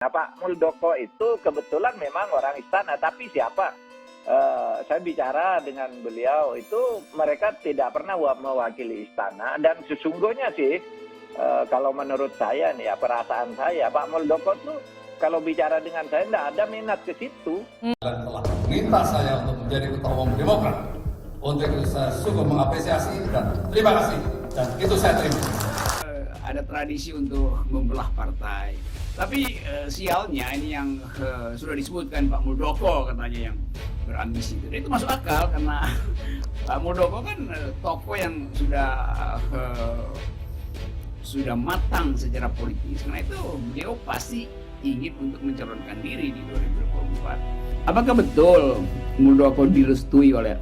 Nah, Pak Muldoko itu kebetulan memang orang istana, tapi siapa? Saya bicara dengan beliau itu mereka tidak pernah mewakili istana dan sesungguhnya sih kalau menurut saya nih ya perasaan saya Pak Muldoko tuh kalau bicara dengan saya tidak ada minat ke situ. Dan telah meminta saya untuk menjadi ketua umum Demokrat. Untuk itu saya sungguh mengapresiasi dan terima kasih. Dan itu saya terima. Ada tradisi untuk membelah partai. Tapi sialnya ini yang sudah disebutkan Pak Muldoko katanya yang berambisi. Itu masuk akal karena Pak Muldoko kan tokoh yang sudah matang secara politis. Karena itu beliau pasti ingin untuk mencalonkan diri di 2024. Apakah betul Muldoko direstui oleh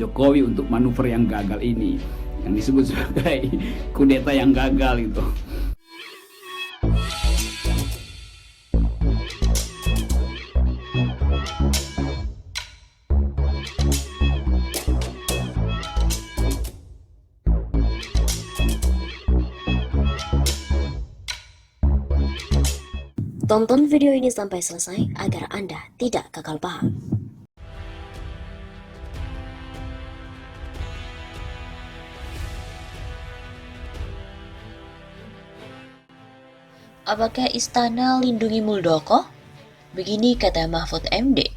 Jokowi untuk manuver yang gagal ini, yang disebut sebagai kudeta yang gagal itu? Tonton video ini sampai selesai agar Anda tidak gagal paham. Apakah istana lindungi Muldoko? Begini kata Mahfud MD.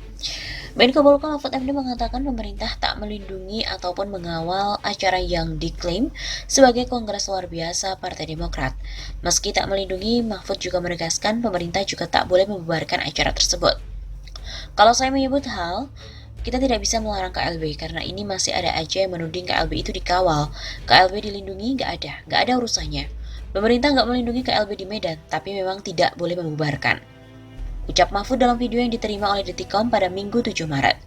Menko Polhukam Mahfud MD mengatakan pemerintah tak melindungi ataupun mengawal acara yang diklaim sebagai Kongres Luar Biasa Partai Demokrat. Meski tak melindungi, Mahfud juga menegaskan pemerintah juga tak boleh membubarkan acara tersebut. Kalau saya menyebut hal, kita tidak bisa melarang KLB karena ini masih ada aja yang menuding KLB itu dikawal. KLB dilindungi nggak ada urusannya. Pemerintah nggak melindungi KLB di Medan, tapi memang tidak boleh membubarkan. Ucap Mahfud dalam video yang diterima oleh Detikcom pada Minggu 7 Maret.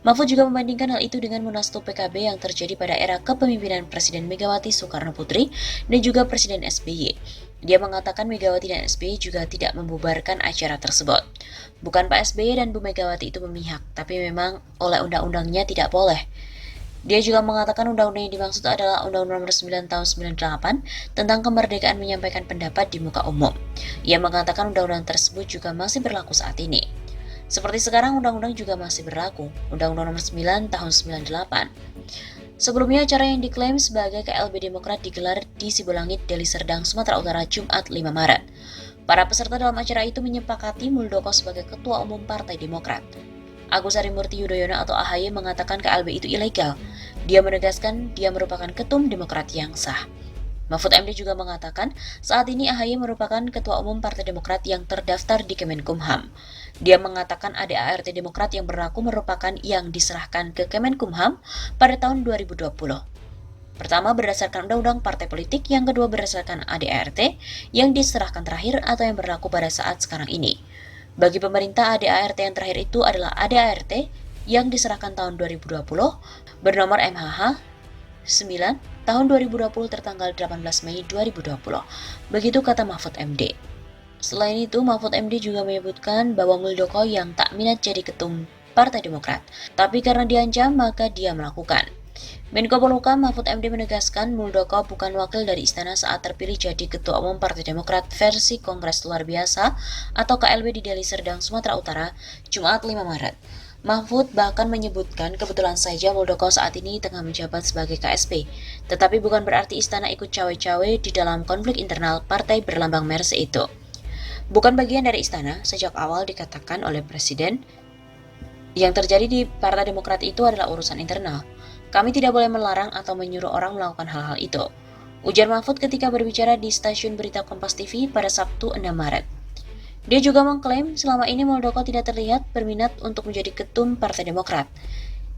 Mahfud juga membandingkan hal itu dengan Munaslup PKB yang terjadi pada era kepemimpinan Presiden Megawati Soekarno Putri dan juga Presiden SBY. Dia mengatakan Megawati dan SBY juga tidak membubarkan acara tersebut. Bukan Pak SBY dan Bu Megawati itu memihak, tapi memang oleh undang-undangnya tidak boleh. Dia juga mengatakan undang-undang yang dimaksud adalah Undang-Undang Nomor 9 Tahun 98 tentang kemerdekaan menyampaikan pendapat di muka umum. Ia mengatakan undang-undang tersebut juga masih berlaku saat ini. Seperti sekarang undang-undang juga masih berlaku, Undang-Undang Nomor 9 Tahun 98. Sebelumnya acara yang diklaim sebagai KLB Demokrat digelar di Sibolangit, Deli Serdang, Sumatera Utara, Jumat 5 Maret. Para peserta dalam acara itu menyepakati Muldoko sebagai Ketua Umum Partai Demokrat. Agus Harimurti Yudhoyono atau AHY mengatakan KLB itu ilegal. Dia menegaskan dia merupakan ketum Demokrat yang sah. Mahfud MD juga mengatakan saat ini AHY merupakan Ketua Umum Partai Demokrat yang terdaftar di Kemenkumham. Dia mengatakan ADART Demokrat yang berlaku merupakan yang diserahkan ke Kemenkumham pada tahun 2020. Pertama berdasarkan Undang-Undang Partai Politik, yang kedua berdasarkan ADART yang diserahkan terakhir atau yang berlaku pada saat sekarang ini. Bagi pemerintah, ADART yang terakhir itu adalah ADART yang diserahkan tahun 2020 bernomor MHH 9 tahun 2020 tertanggal 18 Mei 2020. Begitu kata Mahfud MD. Selain itu, Mahfud MD juga menyebutkan bahwa Muldoko yang tak minat jadi ketum Partai Demokrat, tapi karena diancam maka dia melakukan. Menko Polhukam Mahfud MD menegaskan Muldoko bukan wakil dari istana saat terpilih jadi Ketua Umum Partai Demokrat versi Kongres Luar Biasa atau KLB di Deli Serdang, Sumatera Utara, Jumat 5 Maret. Mahfud bahkan menyebutkan kebetulan saja Muldoko saat ini tengah menjabat sebagai KSP, tetapi bukan berarti istana ikut cawe-cawe di dalam konflik internal partai berlambang Mercy itu. Bukan bagian dari istana, sejak awal dikatakan oleh Presiden, yang terjadi di Partai Demokrat itu adalah urusan internal. Kami tidak boleh melarang atau menyuruh orang melakukan hal-hal itu, ujar Mahfud ketika berbicara di stasiun berita Kompas TV pada Sabtu 6 Maret. Dia juga mengklaim selama ini Muldoko tidak terlihat berminat untuk menjadi ketum Partai Demokrat.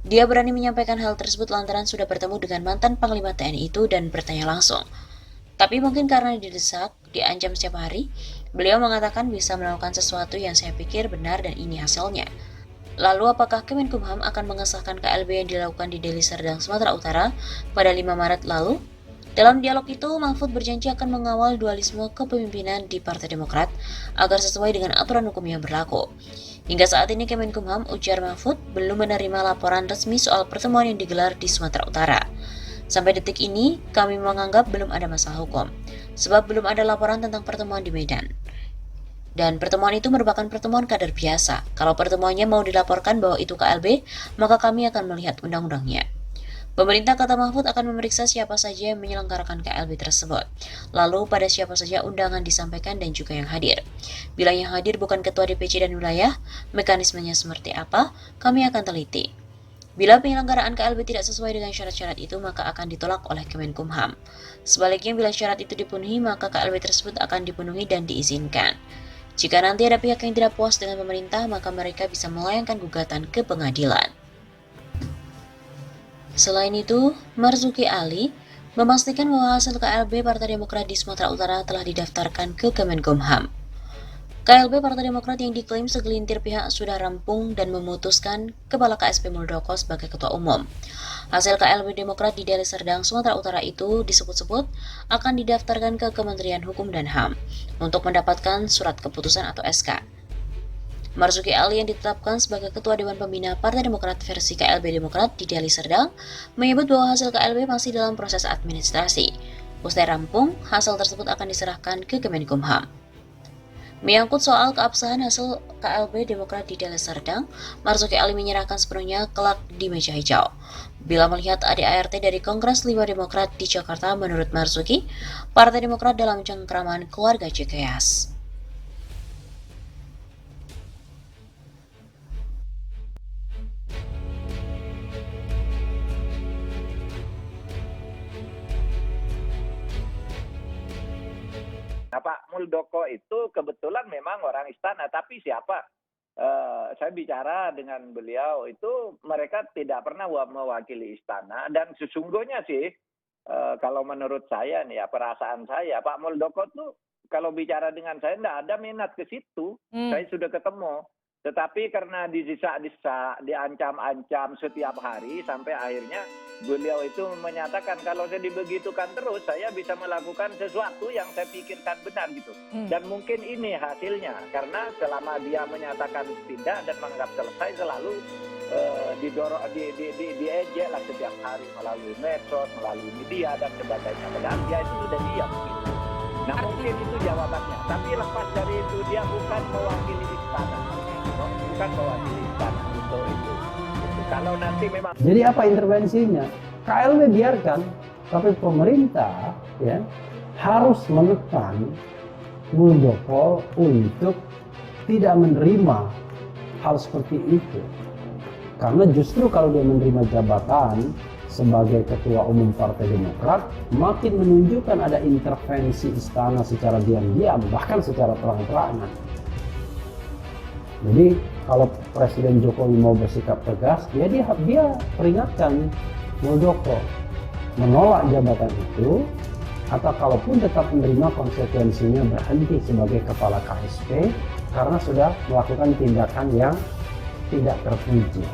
Dia berani menyampaikan hal tersebut lantaran sudah bertemu dengan mantan Panglima TNI itu dan bertanya langsung. Tapi mungkin karena didesak, diancam setiap hari, beliau mengatakan bisa melakukan sesuatu yang saya pikir benar dan ini hasilnya. Lalu apakah Kemenkumham akan mengesahkan KLB yang dilakukan di Deli Serdang, Sumatera Utara pada 5 Maret lalu? Dalam dialog itu, Mahfud berjanji akan mengawal dualisme kepemimpinan di Partai Demokrat agar sesuai dengan aturan hukum yang berlaku. Hingga saat ini Kemenkumham, ujar Mahfud, belum menerima laporan resmi soal pertemuan yang digelar di Sumatera Utara. Sampai detik ini, kami menganggap belum ada masalah hukum, sebab belum ada laporan tentang pertemuan di Medan. Dan pertemuan itu merupakan pertemuan kader biasa. Kalau pertemuannya mau dilaporkan bahwa itu KLB, maka kami akan melihat undang-undangnya. Pemerintah, kata Mahfud, akan memeriksa siapa saja yang menyelenggarakan KLB tersebut. Lalu pada siapa saja undangan disampaikan dan juga yang hadir. Bila yang hadir bukan ketua DPC dan wilayah, mekanismenya seperti apa, kami akan teliti. Bila penyelenggaraan KLB tidak sesuai dengan syarat-syarat itu, maka akan ditolak oleh Kemenkumham. Sebaliknya, bila syarat itu dipenuhi, maka KLB tersebut akan dipenuhi dan diizinkan. Jika nanti ada pihak yang tidak puas dengan pemerintah, maka mereka bisa melayangkan gugatan ke pengadilan. Selain itu, Marzuki Ali memastikan bahwa hasil KLB Partai Demokrat di Sumatera Utara telah didaftarkan ke Kemenkumham. KLB Partai Demokrat yang diklaim segelintir pihak sudah rampung dan memutuskan Kepala KSP Muldoko sebagai Ketua Umum. Hasil KLB Demokrat di Deli Serdang, Sumatera Utara itu disebut-sebut akan didaftarkan ke Kementerian Hukum dan HAM untuk mendapatkan surat keputusan atau SK. Marzuki Ali yang ditetapkan sebagai Ketua Dewan Pembina Partai Demokrat versi KLB Demokrat di Deli Serdang menyebut bahwa hasil KLB masih dalam proses administrasi. Usai rampung, hasil tersebut akan diserahkan ke Kemenkumham. Menyangkut soal keabsahan hasil KLB Demokrat di Deli Serdang, Marzuki Ali menyerahkan sepenuhnya kelak di meja hijau. Bila melihat ADART dari Kongres 5 Demokrat di Jakarta, menurut Marzuki, Partai Demokrat dalam cengkraman keluarga Cikeas. Nah, Pak Muldoko itu kebetulan memang orang istana, tapi siapa? Saya bicara dengan beliau itu mereka tidak pernah mewakili istana, dan sesungguhnya sih kalau menurut saya nih ya, perasaan saya, Pak Muldoko tuh kalau bicara dengan saya tidak ada minat ke situ. Saya sudah ketemu, tetapi karena didesak-desak, diancam-ancam setiap hari, sampai akhirnya beliau itu menyatakan kalau saya dibegitukan terus, saya bisa melakukan sesuatu yang saya pikirkan benar gitu. Dan mungkin ini hasilnya, karena selama dia menyatakan tidak dan menganggap selesai, selalu diejek lah setiap hari melalui medsos, melalui media dan sebagainya. Padahal dia itu sudah diam gitu. Nah, mungkin itu jawabannya. Tapi lepas dari itu, dia bukan mewakili istana. Bukan mewakili istana itu. Kalau nanti memang. Jadi apa intervensinya? KLB biarkan, tapi pemerintah ya harus menekan Muldoko untuk tidak menerima hal seperti itu. Karena justru kalau dia menerima jabatan sebagai Ketua Umum Partai Demokrat, makin menunjukkan ada intervensi istana secara diam-diam, bahkan secara terang-terangan. Jadi kalau Presiden Jokowi mau bersikap tegas, dia peringatkan Muldoko menolak jabatan itu, atau kalaupun tetap menerima konsekuensinya berhenti sebagai Kepala KSP karena sudah melakukan tindakan yang tidak terpuji.